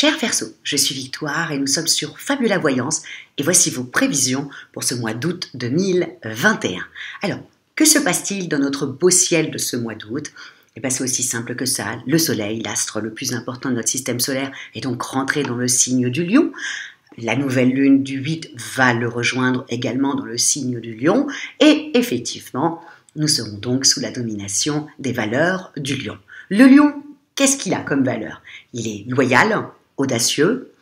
Cher Verseau, je suis Victoire et nous sommes sur Fabula Voyance et voici vos prévisions pour ce mois d'août 2021. Alors, que se passe-t-il dans notre beau ciel de ce mois d'août? Eh bien, c'est aussi simple que ça. Le soleil, l'astre le plus important de notre système solaire, est donc rentré dans le signe du Lion. La nouvelle lune du 8 va le rejoindre également dans le signe du Lion et effectivement, nous serons donc sous la domination des valeurs du Lion. Le Lion, qu'est-ce qu'il a comme valeur? Il est loyal, audacieux,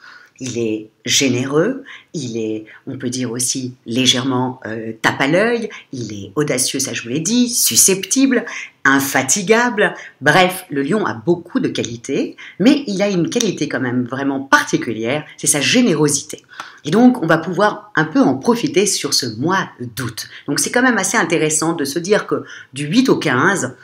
il est généreux, il est, on peut dire aussi, légèrement tape à l'œil, il est audacieux, ça je vous l'ai dit, susceptible, infatigable. Bref, le lion a beaucoup de qualités, mais il a une qualité quand même vraiment particulière, c'est sa générosité. Et donc, on va pouvoir un peu en profiter sur ce mois d'août. Donc, c'est quand même assez intéressant de se dire que du 8 au 15,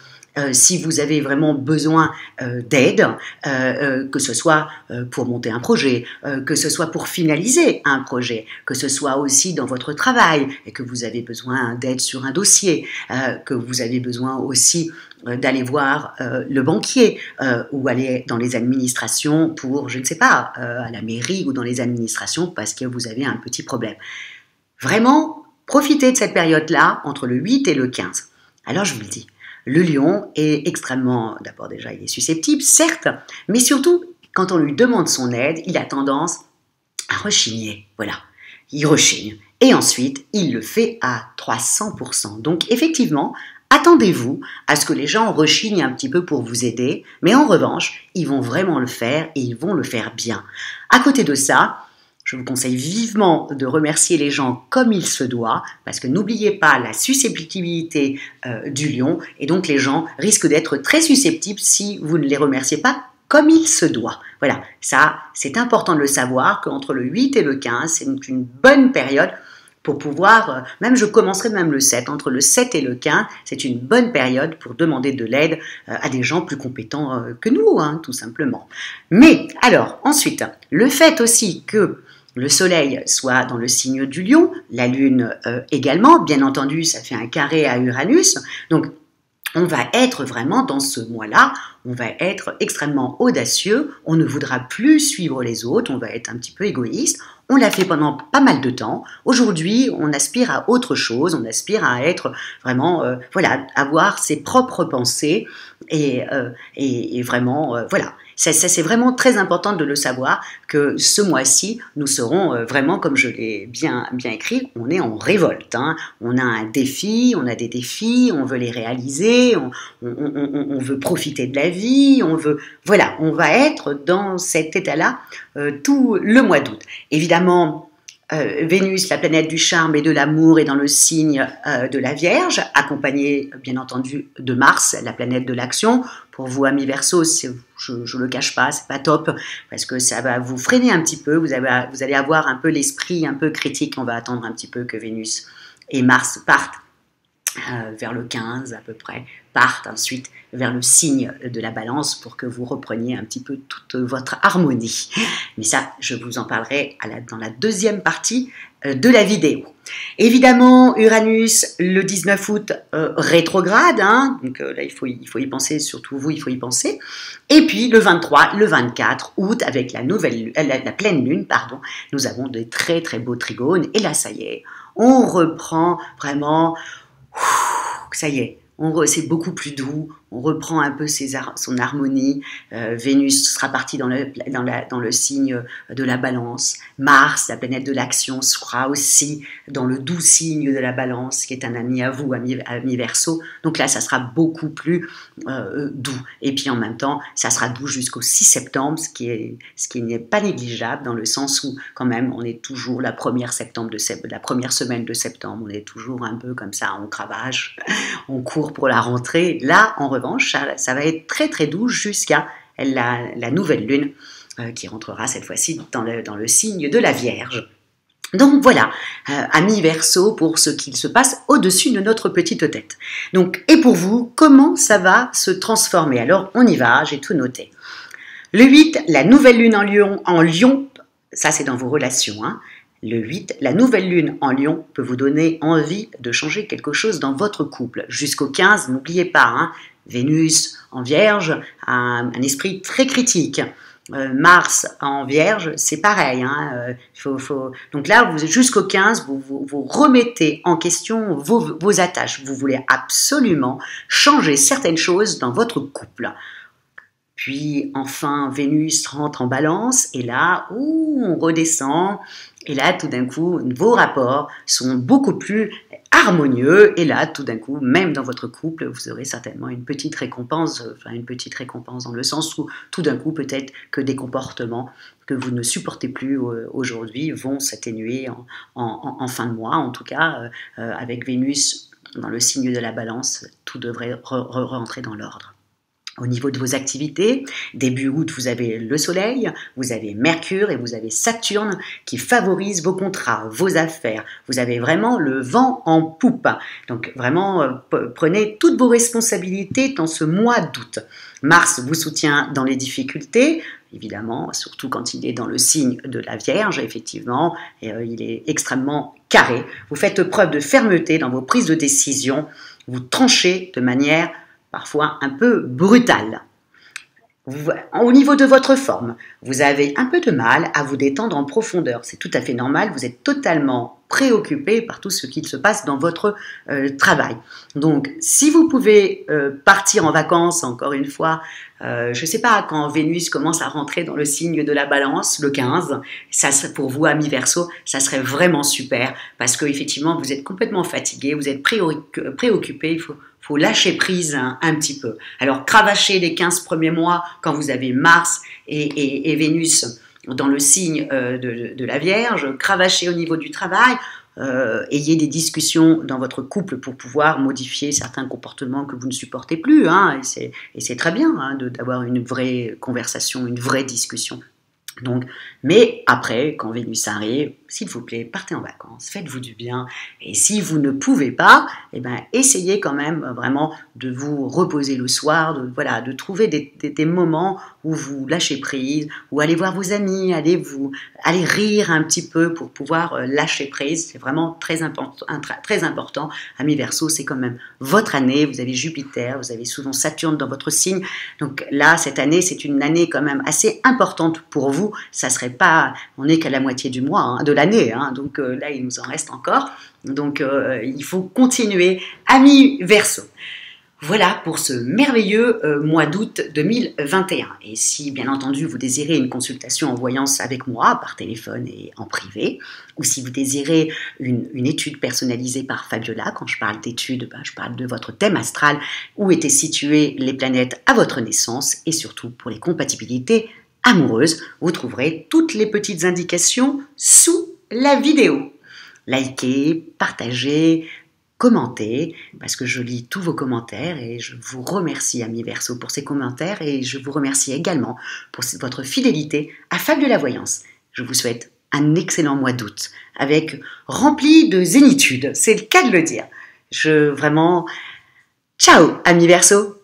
si vous avez vraiment besoin d'aide, que ce soit pour monter un projet, que ce soit pour finaliser un projet, que ce soit aussi dans votre travail et que vous avez besoin d'aide sur un dossier, que vous avez besoin aussi d'aller voir le banquier ou aller dans les administrations pour, je ne sais pas, à la mairie ou dans les administrations parce que vous avez un petit problème. Vraiment, profitez de cette période-là entre le 8 et le 15. Alors, je vous le dis. Le lion est extrêmement, d'abord déjà il est susceptible, certes, mais surtout quand on lui demande son aide, il a tendance à rechigner, voilà, il rechigne. Et ensuite, il le fait à 300%. Donc effectivement, attendez-vous à ce que les gens rechignent un petit peu pour vous aider, mais en revanche, ils vont vraiment le faire et ils vont le faire bien. À côté de ça, je vous conseille vivement de remercier les gens comme il se doit, parce que n'oubliez pas la susceptibilité du lion, et donc les gens risquent d'être très susceptibles si vous ne les remerciez pas comme il se doit. Voilà, ça c'est important de le savoir, qu'entre le 8 et le 15, c'est une bonne période pour pouvoir, même je commencerai même le 7, entre le 7 et le 15, c'est une bonne période pour demander de l'aide à des gens plus compétents que nous, hein, tout simplement. Mais alors, ensuite, le fait aussi que le soleil soit dans le signe du lion, la lune également, bien entendu, ça fait un carré à Uranus, donc on va être vraiment dans ce mois-là, on va être extrêmement audacieux, on ne voudra plus suivre les autres, on va être un petit peu égoïste, on l'a fait pendant pas mal de temps, aujourd'hui on aspire à autre chose, on aspire à être vraiment, voilà, avoir ses propres pensées et vraiment, voilà. Ça c'est vraiment très important de le savoir que ce mois-ci, nous serons vraiment, comme je l'ai bien écrit, on est en révolte. Hein. On a un défi, on a des défis, on veut les réaliser, on veut profiter de la vie, on veut, voilà, on va être dans cet état-là tout le mois d'août. Évidemment, Vénus, la planète du charme et de l'amour, est dans le signe de la Vierge, accompagnée bien entendu de Mars, la planète de l'action. Pour vous, amis Verseau, je le cache pas, c'est pas top, parce que ça va vous freiner un petit peu, vous allez avoir un peu l'esprit un peu critique, on va attendre un petit peu que Vénus et Mars partent vers le 15 à peu près, partent ensuite vers le signe de la Balance pour que vous repreniez un petit peu toute votre harmonie. Mais ça, je vous en parlerai dans la deuxième partie de la vidéo. Évidemment, Uranus, le 19 août, rétrograde, hein, donc là, il faut y penser, surtout vous, il faut y penser. Et puis, le 23, le 24 août, avec la pleine lune, pardon, nous avons des très très beaux trigones. Et là, ça y est, on reprend vraiment, ça y est, c'est beaucoup plus doux, on reprend un peu son harmonie. Vénus sera partie dans le signe de la Balance. Mars, la planète de l'action, sera aussi dans le doux signe de la Balance, qui est un ami à vous, ami Verseau. Donc là, ça sera beaucoup plus doux. Et puis en même temps, ça sera doux jusqu'au 6 septembre, ce qui n'est pas négligeable, dans le sens où, quand même, on est toujours la première semaine de septembre, on est toujours un peu comme ça, on cravache, on court pour la rentrée. Là, en revanche, ça va être très très doux jusqu'à la nouvelle lune qui rentrera cette fois-ci dans le signe de la Vierge. Donc voilà, amis Verseau, pour ce qu'il se passe au-dessus de notre petite tête. Donc, et pour vous, comment ça va se transformer? Alors, on y va, j'ai tout noté. Le 8, la nouvelle lune en Lion, ça c'est dans vos relations, hein. Le 8, la nouvelle lune en Lion peut vous donner envie de changer quelque chose dans votre couple. Jusqu'au 15, n'oubliez pas, hein, Vénus en Vierge a un esprit très critique. Mars en Vierge, c'est pareil. Hein, Donc là, jusqu'au 15, vous remettez en question vos attaches. Vous voulez absolument changer certaines choses dans votre couple. Puis enfin, Vénus rentre en Balance et là, on redescend. Et là, tout d'un coup, vos rapports sont beaucoup plus harmonieux. Et là, tout d'un coup, même dans votre couple, vous aurez certainement une petite récompense. Enfin, une petite récompense dans le sens où tout d'un coup, peut-être que des comportements que vous ne supportez plus aujourd'hui vont s'atténuer en fin de mois. En tout cas, avec Vénus dans le signe de la Balance, tout devrait rentrer dans l'ordre. Au niveau de vos activités, début août, vous avez le Soleil, vous avez Mercure et vous avez Saturne qui favorisent vos contrats, vos affaires. Vous avez vraiment le vent en poupe. Donc vraiment, prenez toutes vos responsabilités dans ce mois d'août. Mars vous soutient dans les difficultés, évidemment, surtout quand il est dans le signe de la Vierge, effectivement, et, il est extrêmement carré. Vous faites preuve de fermeté dans vos prises de décision, vous tranchez de manière parfois un peu brutal. Au niveau de votre forme, vous avez un peu de mal à vous détendre en profondeur. C'est tout à fait normal, vous êtes totalement préoccupé par tout ce qui se passe dans votre travail. Donc, si vous pouvez partir en vacances, encore une fois, je ne sais pas, quand Vénus commence à rentrer dans le signe de la Balance, le 15, ça serait pour vous, amis Verseau, ça serait vraiment super, parce qu'effectivement, vous êtes complètement fatigué, vous êtes préoccupé, il faut lâcher prise un petit peu. Alors, cravachez les 15 premiers mois quand vous avez Mars et Vénus dans le signe de la Vierge, cravachez au niveau du travail, ayez des discussions dans votre couple pour pouvoir modifier certains comportements que vous ne supportez plus, hein, et c'est très bien hein, d'avoir une vraie conversation, une vraie discussion. Donc, mais après, quand Vénus arrive, s'il vous plaît, partez en vacances, faites-vous du bien. Et si vous ne pouvez pas, eh ben, essayez quand même vraiment de vous reposer le soir, de trouver des moments où vous lâchez prise, où allez voir vos amis, allez rire un petit peu pour pouvoir lâcher prise. C'est vraiment très important. Amis Verseau, c'est quand même votre année. Vous avez Jupiter, vous avez souvent Saturne dans votre signe. Donc là, cette année, c'est une année quand même assez importante pour vous. Ça serait pas, on n'est qu'à la moitié du mois, hein, de l'année, hein, donc là il nous en reste encore, donc il faut continuer, amis Verseau. Voilà pour ce merveilleux mois d'août 2021. Et si bien entendu vous désirez une consultation en voyance avec moi par téléphone et en privé, ou si vous désirez une étude personnalisée par Fabiola, quand je parle d'études, je parle de votre thème astral, où étaient situées les planètes à votre naissance, et surtout pour les compatibilités amoureuse, vous trouverez toutes les petites indications sous la vidéo. Likez, partagez, commentez, parce que je lis tous vos commentaires et je vous remercie, amis Verseau, pour ces commentaires et je vous remercie également pour votre fidélité à Fab de la Voyance. Je vous souhaite un excellent mois d'août, rempli de zénitude, c'est le cas de le dire. Vraiment, ciao, amis Verseau!